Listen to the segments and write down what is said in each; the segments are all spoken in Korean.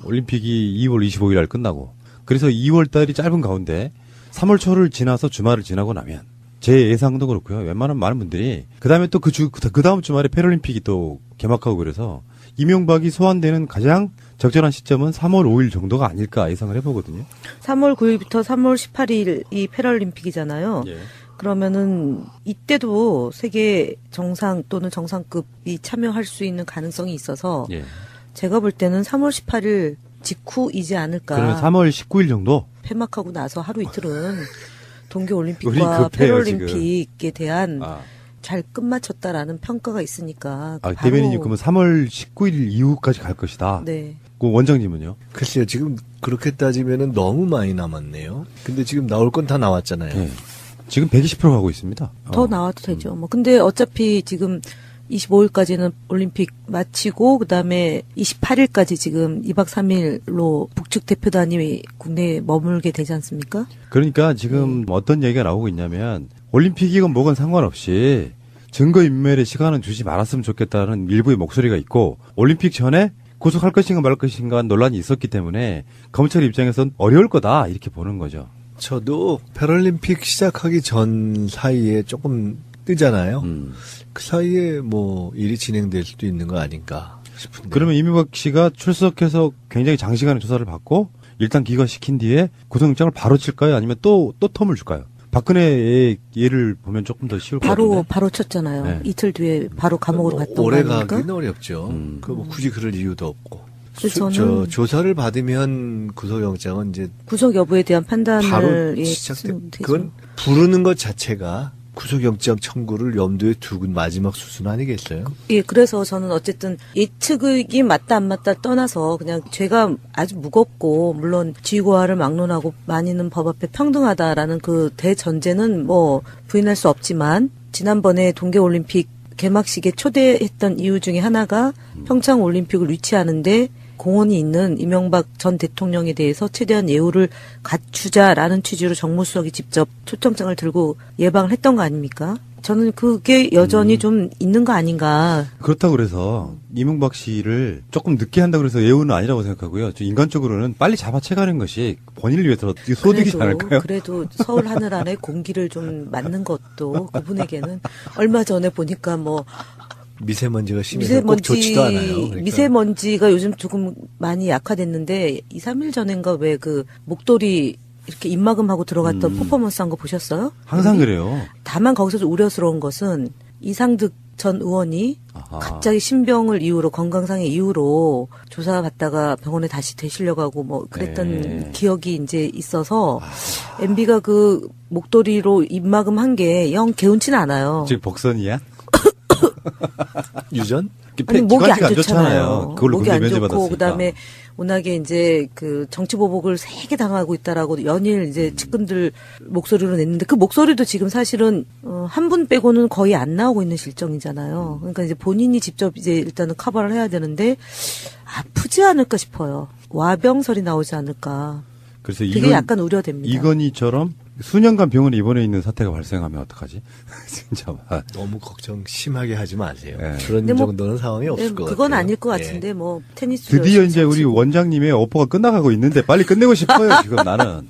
올림픽이 2월 25일 날 끝나고 그래서 2월 달이 짧은 가운데 3월 초를 지나서 주말을 지나고 나면 제 예상도 그렇고요. 웬만한 많은 분들이 그다음에 또 그 다음 주말에 패럴림픽이 또 개막하고 그래서 이명박이 소환되는 가장 적절한 시점은 3월 5일 정도가 아닐까 예상을 해보거든요. 3월 9일부터 3월 18일이 패럴림픽이잖아요. 예. 그러면은 이때도 세계 정상 또는 정상급이 참여할 수 있는 가능성이 있어서 예. 제가 볼 때는 3월 18일 직후이지 않을까. 그러면 3월 19일 정도? 폐막하고 나서 하루 이틀은 우리 동계올림픽과 급해요, 패럴림픽에 대한 아. 잘 끝마쳤다라는 평가가 있으니까. 아, 대변인님 그러면 3월 19일 이후까지 갈 것이다. 네. 그 원장님은요? 글쎄요, 지금 그렇게 따지면은 너무 많이 남았네요. 근데 지금 나올 건 다 나왔잖아요. 네. 지금 120% 가고 있습니다. 더 나와도 되죠. 뭐 근데 어차피 지금 25일까지는 올림픽 마치고 그다음에 28일까지 지금 2박 3일로 북측 대표단이 국내에 머물게 되지 않습니까? 그러니까 지금 어떤 얘기가 나오고 있냐면 올림픽이건 뭐건 상관없이 증거인멸의 시간은 주지 말았으면 좋겠다는 일부의 목소리가 있고 올림픽 전에 구속할 것인가 말 것인가 논란이 있었기 때문에 검찰 입장에선 어려울 거다 이렇게 보는 거죠. 저도 패럴림픽 시작하기 전 사이에 조금 뜨잖아요. 그 사이에 뭐 일이 진행될 수도 있는 거 아닌가 싶은데. 그러면 이명박 씨가 출석해서 굉장히 장시간의 조사를 받고 일단 기각시킨 뒤에 구속영장을 바로 칠까요? 아니면 또 텀을 줄까요? 박근혜의 예를 보면 조금 더 쉬울 것 같은데. 바로 쳤잖아요. 네. 이틀 뒤에 바로 감옥으로 갔던 거 오래 아닙니까? 가기는 어렵죠. 그 뭐 굳이 그럴 이유도 없고. 그래서 저는 조사를 받으면 구속영장은 이제 구속 여부에 대한 판단을 바로 시작돼. 했으면 되죠. 그건 부르는 것 자체가 구속영장 청구를 염두에 두고 마지막 수순 아니겠어요? 예, 그래서 저는 어쨌든 예측이 맞다 안 맞다 떠나서 그냥 죄가 아주 무겁고 물론 지위고하를 막론하고 많이는 법 앞에 평등하다라는 그 대전제는 뭐 부인할 수 없지만 지난번에 동계올림픽 개막식에 초대했던 이유 중에 하나가 평창올림픽을 유치하는데 공헌이 있는 이명박 전 대통령에 대해서 최대한 예우를 갖추자라는 취지로 정무수석이 직접 초청장을 들고 예방을 했던 거 아닙니까? 저는 그게 여전히 좀 있는 거 아닌가. 그렇다고 그래서 이명박 씨를 조금 늦게 한다고 해서 예우는 아니라고 생각하고요. 저 인간적으로는 빨리 잡아채가는 것이 본인을 위해서 소득이지 않을까요? 그래도 서울 하늘 안에 공기를 좀 맞는 것도 그분에게는 얼마 전에 보니까 뭐 미세먼지가 심해서 꼭 좋지도 않아요. 그러니까. 미세먼지가 요즘 조금 많이 약화됐는데 2, 3일 전인가 왜 그 목도리 이렇게 입마금하고 들어갔던 퍼포먼스 한 거 보셨어요? 항상 그래요. 다만 거기서 우려스러운 것은 이상득 전 의원이 갑자기 신병을 이유로 건강상의 이유로 조사받다가 병원에 다시 되시려가고 뭐 그랬던 기억이 이제 있어서 MB가 그 목도리로 입마금한 게 영 개운치는 않아요. 지금 복선이야? 유전? 아니 목이 안 좋잖아요. 그걸로 목이 안 면제 좋고 받았으니까. 그다음에 워낙에 이제 그 정치 보복을 세게 당하고 있다라고 연일 이제 측근들 목소리로 냈는데 그 목소리도 지금 사실은 한 분 빼고는 거의 안 나오고 있는 실정이잖아요. 그러니까 이제 본인이 직접 이제 일단은 커버를 해야 되는데 아프지 않을까 싶어요. 와병설이 나오지 않을까. 그래서 그게 약간 우려됩니다. 이건희처럼 수년간 병원에 입원해 있는 사태가 발생하면 어떡하지? 진짜. 너무 걱정 심하게 하지 마세요. 네. 그런 뭐, 정도는 상황이 없을 것 같아요. 그건 아닐 것 예. 같은데 뭐 테니스 드디어 이제 우리 원장님의 오퍼가 끝나가고 있는데 빨리 끝내고 싶어요, 지금 나는.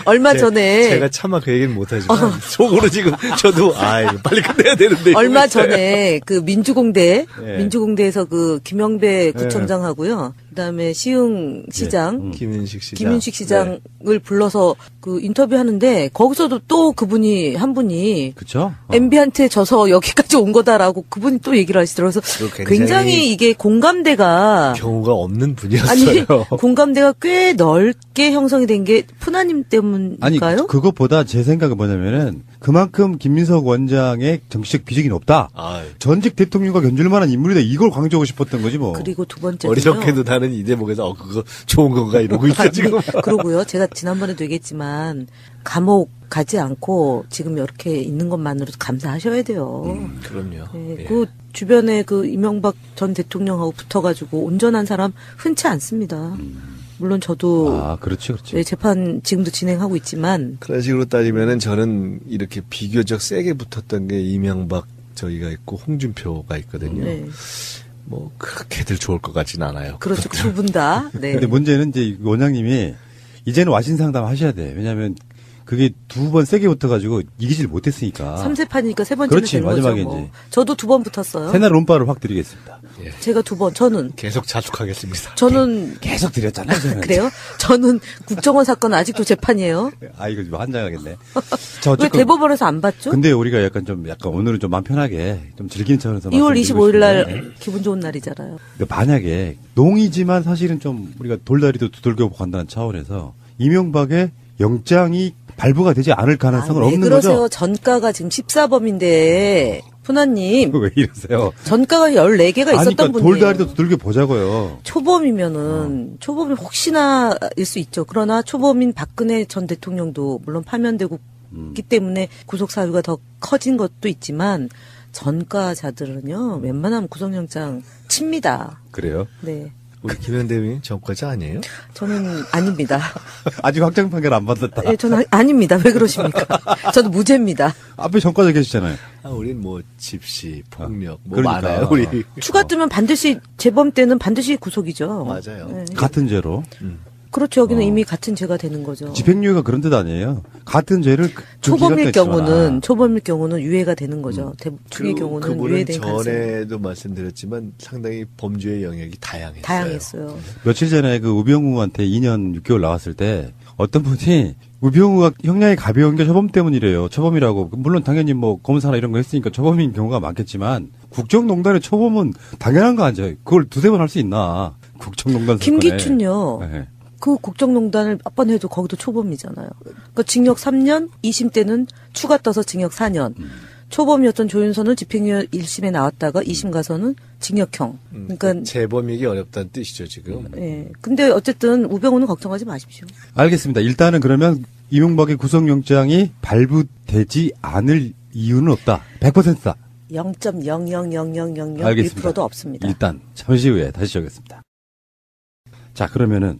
얼마 전에 제가 차마 그 얘기는 못하지만 속으로 지금 저도 이거 빨리 끝내야 되는데 얼마 전에 그 예. 민주공대에서 그 김영배 구청장하고요. 그다음에 시흥 시장 김윤식 시장을 불러서 그 인터뷰하는데 거기서도 또 그분이 한 분이 그쵸? MB한테 져서 여기까지 온 거다라고 그분이 또 얘기를 하시더라고요. 그래서 굉장히 이게 공감대가 경우가 없는 분이었어요. 아니 공감대가 꽤 넓게 형성이 된 게 푸나님 때문일까요? 아니, 그것보다 제 생각은 뭐냐면은 그만큼 김민석 원장의 정치적 비중이 높다. 전직 대통령과 견줄 만한 인물이다. 이걸 강조하고 싶었던 거지 뭐. 그리고 두 번째는요. 어리석게도 나는 이 대목에서 그거 좋은 건가 이러고 있어 지금. 그러고요. 제가 지난번에도 얘기했지만 감옥 가지 않고 지금 이렇게 있는 것만으로도 감사하셔야 돼요. 그럼요. 네, 예. 그 주변에 그 이명박 전 대통령하고 붙어가지고 온전한 사람 흔치 않습니다. 물론 저도 그렇지. 네, 재판 지금도 진행하고 있지만 그런 식으로 따지면은 저는 이렇게 비교적 세게 붙었던 게 이명박 저기가 있고 홍준표가 있거든요. 네. 뭐 그렇게들 좋을 것 같진 않아요. 그렇죠. 두 분 다. 네. 근데 문제는 이제 원장님이 이제는 와신 상담 하셔야 돼. 왜냐하면 그게 두 번 세게 붙어가지고 이기질 못했으니까. 3세판이니까 세 번째는 그렇지, 된 거죠. 마지막에 뭐. 이제. 저도 두 번 붙었어요. 새날 론바를 확 드리겠습니다. 예. 제가 두 번. 저는 계속 자숙하겠습니다. 저는 계속 드렸잖아요. 저는. 그래요? 저는 국정원 사건은 아직도 재판이에요. 아 이거 좀 환장하겠네. 왜 대법원에서 안 받죠? 근데 우리가 약간 오늘은 좀 마음 편하게 좀 즐기는 차원에서 2월 말씀드리고 25일 날 싶은데 기분 좋은 날이잖아요. 그러니까 만약에 농이지만 사실은 좀 우리가 돌다리도 두들겨 간다는 차원에서 이명박의 영장이 발부가 되지 않을 가능성은 왜 없는 그러세요? 거죠? 전가가 지금 14범인데 푸나님 왜 이러세요? 전가가 14개가 있었던 아니, 그러니까 분이에요. 돌다리도 두들겨 보자고요. 초범이면은 초범이 혹시나일 수 있죠. 그러나 초범인 박근혜 전 대통령도 물론 파면되고 있기 때문에 구속 사유가 더 커진 것도 있지만 전가자들은요 웬만하면 구속영장 칩니다. 그래요? 네, 우리 김현대위 전과자 아니에요? 저는 아닙니다. 아직 확정 판결 안 받았다. 예, 저는 아닙니다. 왜 그러십니까? 저도 무죄입니다. 앞에 전과자 계시잖아요. 우린 뭐 집시, 폭력 뭐 그러니까. 많아요. 우리 추가 뜨면 반드시 재범 때는 반드시 구속이죠. 맞아요. 예. 같은 죄로. 그렇죠. 여기는 이미 같은 죄가 되는 거죠. 집행유예가 그런 뜻 아니에요. 같은 죄를 초범일 기각까지 경우는 유예가 되는 거죠. 대부분의 경우는 그분은 유예된 가능성이 전에도 말씀드렸지만 상당히 범죄의 영역이 다양했어요. 다양했어요. 며칠 전에 그 우병우한테 2년 6개월 나왔을 때 어떤 분이 우병우가 형량이 가벼운 게 초범 때문이래요. 초범이라고. 물론 당연히 뭐 검사나 이런 거 했으니까 초범인 경우가 많겠지만 국정농단의 초범은 당연한 거 아니죠. 그걸 두세 번 할 수 있나. 국정농단 사건에. 김기춘요. 네. 그 국정농단을 몇 번 해도 거기도 초범이잖아요. 그러니까 징역 3년, 2심 때는 추가 떠서 징역 4년. 초범이었던 조윤선은 집행유예 1심에 나왔다가 2심 가서는 징역형. 그러니까 재범이기 어렵다는 뜻이죠 지금. 예. 근데 어쨌든 우병우는 걱정하지 마십시오. 알겠습니다. 일단은 그러면 이명박의 구속영장이 발부되지 않을 이유는 없다. 100%다. 0.0000001%도 없습니다. 일단 잠시 후에 다시 하겠습니다. 자, 그러면은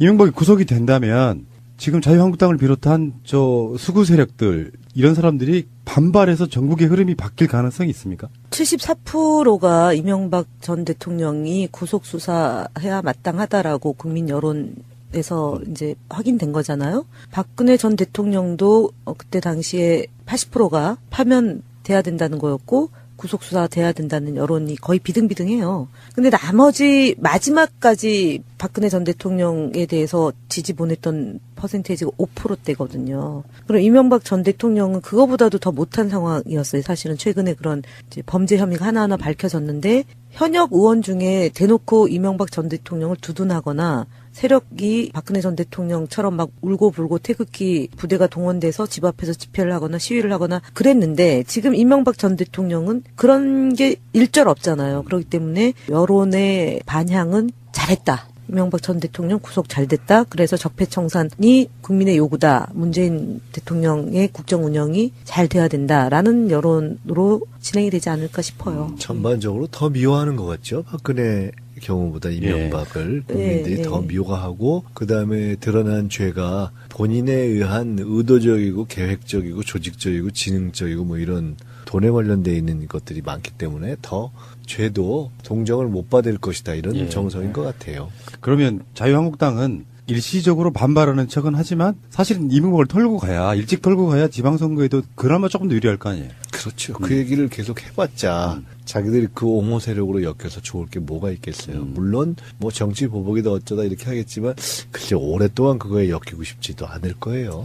이명박이 구속이 된다면 지금 자유한국당을 비롯한 저 수구 세력들 이런 사람들이 반발해서 전국의 흐름이 바뀔 가능성이 있습니까? 74%가 이명박 전 대통령이 구속 수사해야 마땅하다라고 국민 여론에서 이제 확인된 거잖아요. 박근혜 전 대통령도 그때 당시에 80%가 파면돼야 된다는 거였고 구속수사 돼야 된다는 여론이 거의 비등비등해요. 근데 나머지 마지막까지 박근혜 전 대통령에 대해서 지지 보냈던 퍼센테이지가 5%대거든요. 그럼 이명박 전 대통령은 그거보다도 더 못한 상황이었어요. 사실은 최근에 그런 이제 범죄 혐의가 하나하나 밝혀졌는데 현역 의원 중에 대놓고 이명박 전 대통령을 두둔하거나 세력이 박근혜 전 대통령처럼 막 울고불고 태극기 부대가 동원돼서 집 앞에서 집회를 하거나 시위를 하거나 그랬는데 지금 이명박 전 대통령은 그런 게 일절 없잖아요. 그렇기 때문에 여론의 반향은 잘했다. 이명박 전 대통령 구속 잘 됐다. 그래서 적폐청산이 국민의 요구다. 문재인 대통령의 국정 운영이 잘 돼야 된다라는 여론으로 진행이 되지 않을까 싶어요. 전반적으로 더 미워하는 것 같죠. 박근혜 경우보다 이명박을 국민들이 더 미워하고 그다음에 드러난 죄가 본인에 의한 의도적이고 계획적이고 조직적이고 지능적이고 뭐 이런 돈에 관련돼 있는 것들이 많기 때문에 더 죄도 동정을 못 받을 것이다 이런 정서인 것 같아요. 그러면 자유한국당은 일시적으로 반발하는 척은 하지만 사실은 이명박을 털고 가야 일찍 털고 가야 지방선거에도 그나마 조금 더 유리할 거 아니에요. 그렇죠. 그 얘기를 계속 해봤자 자기들이 그 옹호 세력으로 엮여서 좋을 게 뭐가 있겠어요. 물론 뭐 정치 보복이다 어쩌다 이렇게 하겠지만 글쎄 오랫동안 그거에 엮이고 싶지도 않을 거예요.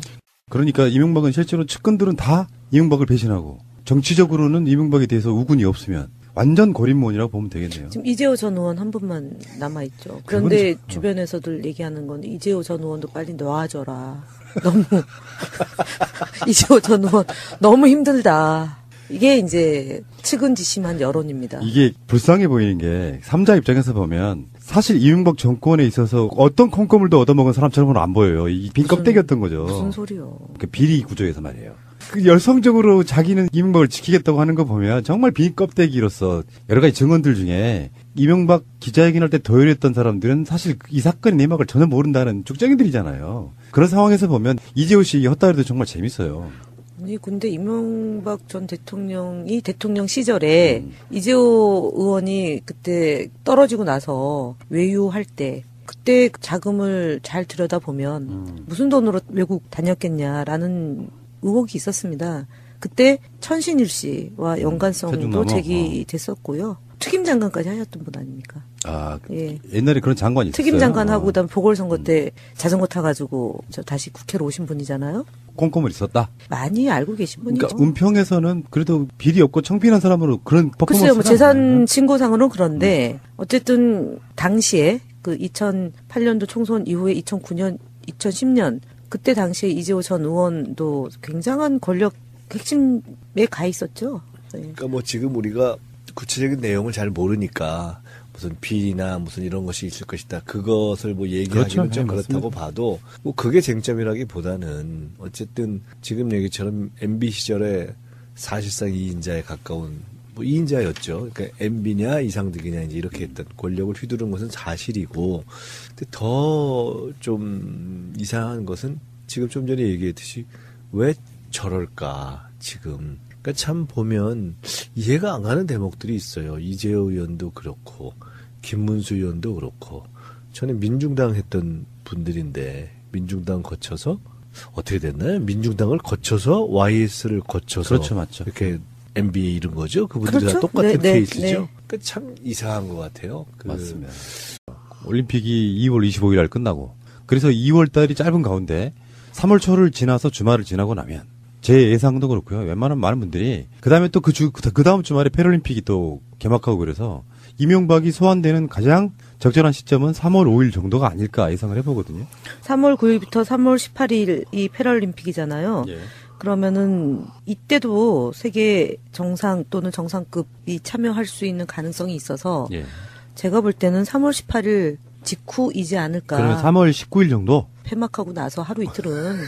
그러니까 이명박은 실제로 측근들은 다 이명박을 배신하고 정치적으로는 이명박에 대해서 우군이 없으면 완전 고립몬이라고 보면 되겠네요. 지금 이재호 전 의원 한 분만 남아있죠. 그런데 주변에서들 얘기하는 건 이재호 전 의원도 빨리 놔줘라. 너무 이재호 전 의원 너무 힘들다. 이게 이제 측은지심한 여론입니다. 이게 불쌍해 보이는 게 삼자 입장에서 보면 사실 이명박 정권에 있어서 어떤 콩고물도 얻어먹은 사람처럼은 안 보여요. 이 빈 껍데기였던 거죠. 무슨 소리요. 그 비리 구조에서 말이에요. 그 열성적으로 자기는 이명박을 지키겠다고 하는 거 보면 정말 빈 껍데기로서 여러 가지 증언들 중에 이명박 기자회견할 때 도열했던 사람들은 사실 이 사건의 내막을 전혀 모른다는 쭉쟁이들이잖아요. 그런 상황에서 보면 이재호 씨 헛다리도 정말 재밌어요. 아니 근데 이명박 전 대통령이 대통령 시절에 이재호 의원이 그때 떨어지고 나서 외유할 때 그때 자금을 잘 들여다보면 무슨 돈으로 외국 다녔겠냐라는 의혹이 있었습니다. 그때 천신일 씨와 연관성도 태중나무? 제기됐었고요. 특임 장관까지 하셨던 분 아닙니까? 아, 예. 옛날에 그런 장관이 있었어요. 특임 장관하고 그다음 보궐선거 때 자전거 타가지고 저 다시 국회로 오신 분이잖아요. 꼼꼼을 있었다. 많이 알고 계신 분이죠. 그러니까 은평에서는 그래도 비리 없고 청빈한 사람으로 그런 퍼포먼스가 글쎄요, 뭐 재산 신고상으로는 그런데 어쨌든 당시에 그 2008년도 총선 이후에 2009년, 2010년 그때 당시에 이재호 전 의원도 굉장한 권력 핵심에 가 있었죠. 네. 그러니까 뭐 지금 우리가 구체적인 내용을 잘 모르니까 무슨 비리나 무슨 이런 것이 있을 것이다. 그것을 뭐 얘기하기는 그렇죠. 좀 네, 그렇다고 맞습니다. 봐도 뭐 그게 쟁점이라기보다는 어쨌든 지금 얘기처럼 MB 시절에 사실상 2인자에 가까운 뭐 2인자였죠. 그러니까 MB냐 이상득이냐 이제 이렇게 했던 권력을 휘두른 것은 사실이고, 근데 더 좀 이상한 것은 지금 좀 전에 얘기했듯이 왜 저럴까 지금. 그러니까 참 보면 이해가 안 가는 대목들이 있어요. 이재호 의원도 그렇고 김문수 의원도 그렇고 저는 민중당 했던 분들인데 민중당 거쳐서 어떻게 됐나요? 민중당을 거쳐서 YS를 거쳐서 그렇죠, 맞죠. 이렇게 MB에 이른 거죠. 그분들이 그렇죠. 다 똑같은 네, 네, 케이스죠. 네. 그러니까 참 이상한 것 같아요. 맞습니다. 올림픽이 2월 25일 날 끝나고 그래서 2월 달이 짧은 가운데 3월 초를 지나서 주말을 지나고 나면 제 예상도 그렇고요. 웬만한 많은 분들이 그다음에 또 그 다음 주말에 패럴림픽이 또 개막하고 그래서 이명박이 소환되는 가장 적절한 시점은 3월 5일 정도가 아닐까 예상을 해보거든요. 3월 9일부터 3월 18일이 패럴림픽이잖아요. 예. 그러면은 이때도 세계 정상 또는 정상급이 참여할 수 있는 가능성이 있어서 예. 제가 볼 때는 3월 18일 직후이지 않을까. 그러면 3월 19일 정도? 폐막하고 나서 하루 이틀은 우리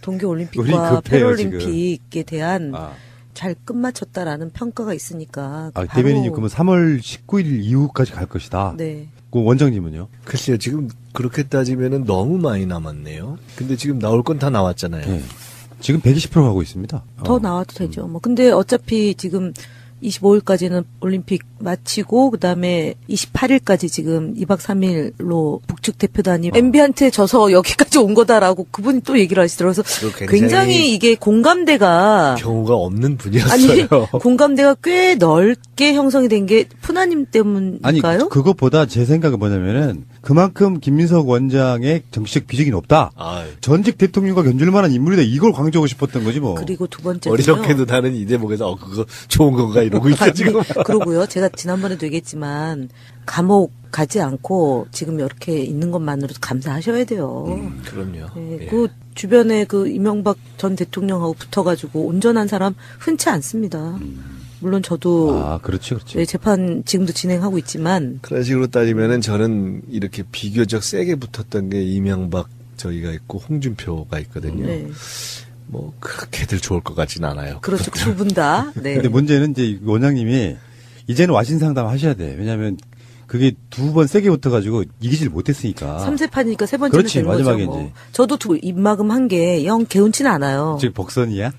동계올림픽과 급해요, 패럴림픽에 대한 아, 잘 끝마쳤다라는 평가가 있으니까 바로 대변인님 그러면 3월 19일 이후까지 갈 것이다. 네. 그 원장님은요? 글쎄요, 지금 그렇게 따지면은 너무 많이 남았네요. 근데 지금 나올 건 다 나왔잖아요. 예. 지금 120% 가고 있습니다. 더 나와도 되죠. 뭐 근데 어차피 지금 25일까지는 올림픽 마치고 그다음에 28일까지 지금 2박 3일로 북측 대표단이 MB한테 져서 여기까지 온 거다라고 그분이 또 얘기를 하시더라고요. 그래서 그리고 굉장히 굉장히 이게 공감대가 경우가 없는 아니 분이었어요. 공감대가 꽤 넓게 형성이 된 게 푸나님 아니 때문일까요? 그것보다 제 생각은 뭐냐면은 그만큼 김민석 원장의 정치적 비적이 높다. 아, 전직 대통령과 견줄 만한 인물이다. 이걸 강조하고 싶었던 거지 뭐. 그리고 두 번째는요. 어리석게도 나는 이 대목에서 그거 좋은 건가 이러고 있어 아니, 지금. 그러고요. 제가 지난번에도 얘기했지만 감옥 가지 않고 지금 이렇게 있는 것만으로도 감사하셔야 돼요. 그럼요. 네, 예. 그 주변에 그 이명박 전 대통령하고 붙어가지고 온전한 사람 흔치 않습니다. 물론 저도 아, 그렇지. 네, 재판 지금도 진행하고 있지만 그런 식으로 따지면은 저는 이렇게 비교적 세게 붙었던 게 이명박 저기가 있고 홍준표가 있거든요. 네, 뭐 그렇게들 좋을 것 같진 않아요. 그렇죠. 두 분 다. 네. 근데 문제는 이제 원장님이 이제는 와신 상담 하셔야 돼. 왜냐하면 그게 두 번 세게 붙어가지고 이기질 못했으니까. 3세판이니까 세 번째는 그렇지, 되는 거죠. 마지막에 뭐. 이제. 저도 입막음 한 게 영 개운치는 않아요. 지금 복선이야?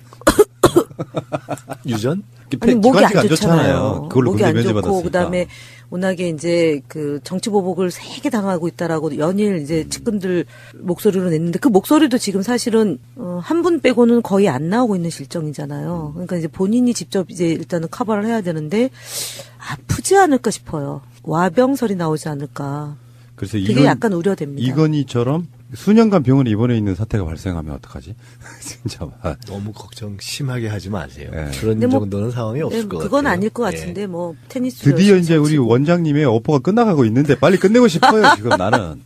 유전? 아니, 목이 기관지가 안 좋잖아요. 그걸로 목이 군대 안 면제 좋고 받았으니까. 그다음에 워낙에 이제 그 정치 보복을 세게 당하고 있다라고 연일 이제 측근들 목소리로 냈는데 그 목소리도 지금 사실은 한 분 빼고는 거의 안 나오고 있는 실정이잖아요. 그러니까 이제 본인이 직접 이제 일단은 커버를 해야 되는데 아프지 않을까 싶어요. 와병설이 나오지 않을까. 그래서 그게 약간 우려됩니다. 이건희처럼 수년간 병원에 입원해 있는 사태가 발생하면 어떡하지? 진짜. 너무 걱정 심하게 하지 마세요. 예. 그런 근데 뭐, 정도는 상황이 없을 것 같아요. 그건 아닐 것 예. 같은데 뭐 테니스 드디어 열심히 이제 우리 치고. 원장님의 오퍼가 끝나가고 있는데 빨리 끝내고 싶어요, 지금 나는.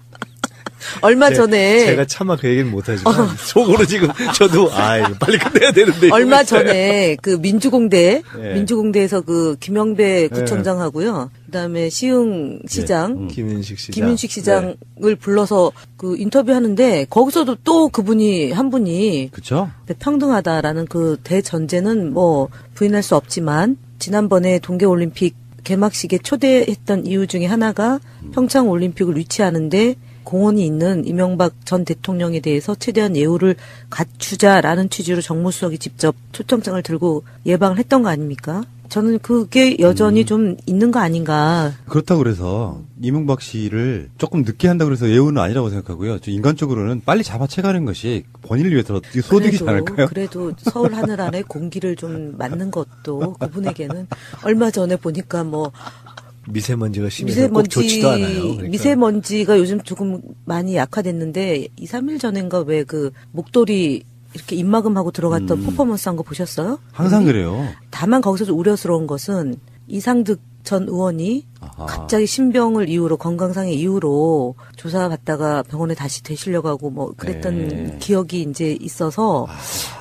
얼마 전에 제가 차마 그 얘기는 못하지만 속으로 지금 저도 이거 빨리 끝내야 되는데 얼마 전에 그 예. 민주공대에서 그 김영배 구청장하고요. 그다음에 시흥 시장 김윤식 시장을 불러서 그 인터뷰하는데 거기서도 또 그분이 한 분이 그쵸? 평등하다라는 그 대전제는 뭐 부인할 수 없지만 지난번에 동계올림픽 개막식에 초대했던 이유 중에 하나가 평창올림픽을 유치하는데 공헌이 있는 이명박 전 대통령에 대해서 최대한 예우를 갖추자라는 취지로 정무수석이 직접 초청장을 들고 예방을 했던 거 아닙니까? 저는 그게 여전히 좀 있는 거 아닌가. 그렇다고 그래서 이명박 씨를 조금 늦게 한다고 해서 예우는 아니라고 생각하고요. 저 인간적으로는 빨리 잡아채가는 것이 본인을 위해서 소득이지 않을까요? 그래도 서울 하늘 안에 공기를 좀 맞는 것도 그분에게는 얼마 전에 보니까 뭐 미세먼지가 심해서 꼭 좋지도 않아요. 그러니까. 미세먼지가 요즘 조금 많이 약화됐는데 2, 3일 전인가 왜 그 목도리 이렇게 입마금하고 들어갔던 퍼포먼스 한 거 보셨어요? 항상 그래요. 다만 거기서 우려스러운 것은 이상득 전 의원이 갑자기 신병을 이유로 건강상의 이유로 조사받다가 병원에 다시 되시려고 하고 뭐 그랬던 기억이 이제 있어서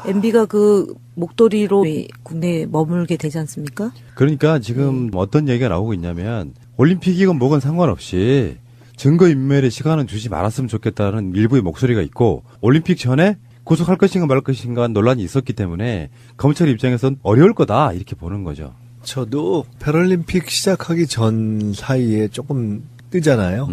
MB가 그 목도리로 국내에 머물게 되지 않습니까? 그러니까 지금 어떤 얘기가 나오고 있냐면 올림픽이건 뭐건 상관없이 증거인멸의 시간은 주지 말았으면 좋겠다는 일부의 목소리가 있고 올림픽 전에 구속할 것인가 말 것인가 논란이 있었기 때문에 검찰 입장에서는 어려울 거다 이렇게 보는 거죠. 저도 패럴림픽 시작하기 전 사이에 조금 뜨잖아요.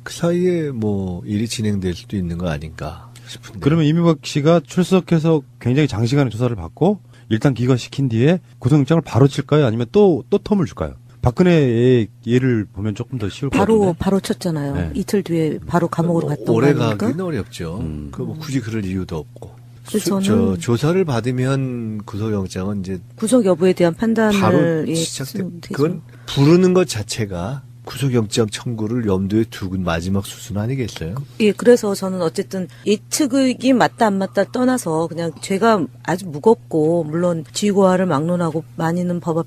그 사이에 뭐 일이 진행될 수도 있는 거 아닌가 싶은데. 그러면 이명박 씨가 출석해서 굉장히 장시간의 조사를 받고 일단 기각시킨 뒤에 구속영장을 바로 칠까요? 아니면 또 텀을 줄까요? 박근혜의 예를 보면 조금 더 쉬울 것 같은데. 바로 쳤잖아요. 네. 이틀 뒤에 바로 감옥으로 갔던 거 오래 아닙니까? 가기는 어렵죠. 그 뭐 굳이 그럴 이유도 없고. 저는 조사를 받으면 구속영장은 이제 구속 여부에 대한 판단을 바로 시작돼. 그건 부르는 것 자체가 구속영장 청구를 염두에 두고 마지막 수순 아니겠어요? 예, 그래서 저는 어쨌든 예측이 맞다 안 맞다 떠나서 그냥 죄가 아주 무겁고 물론 지휘고하를 막론하고 많이는 법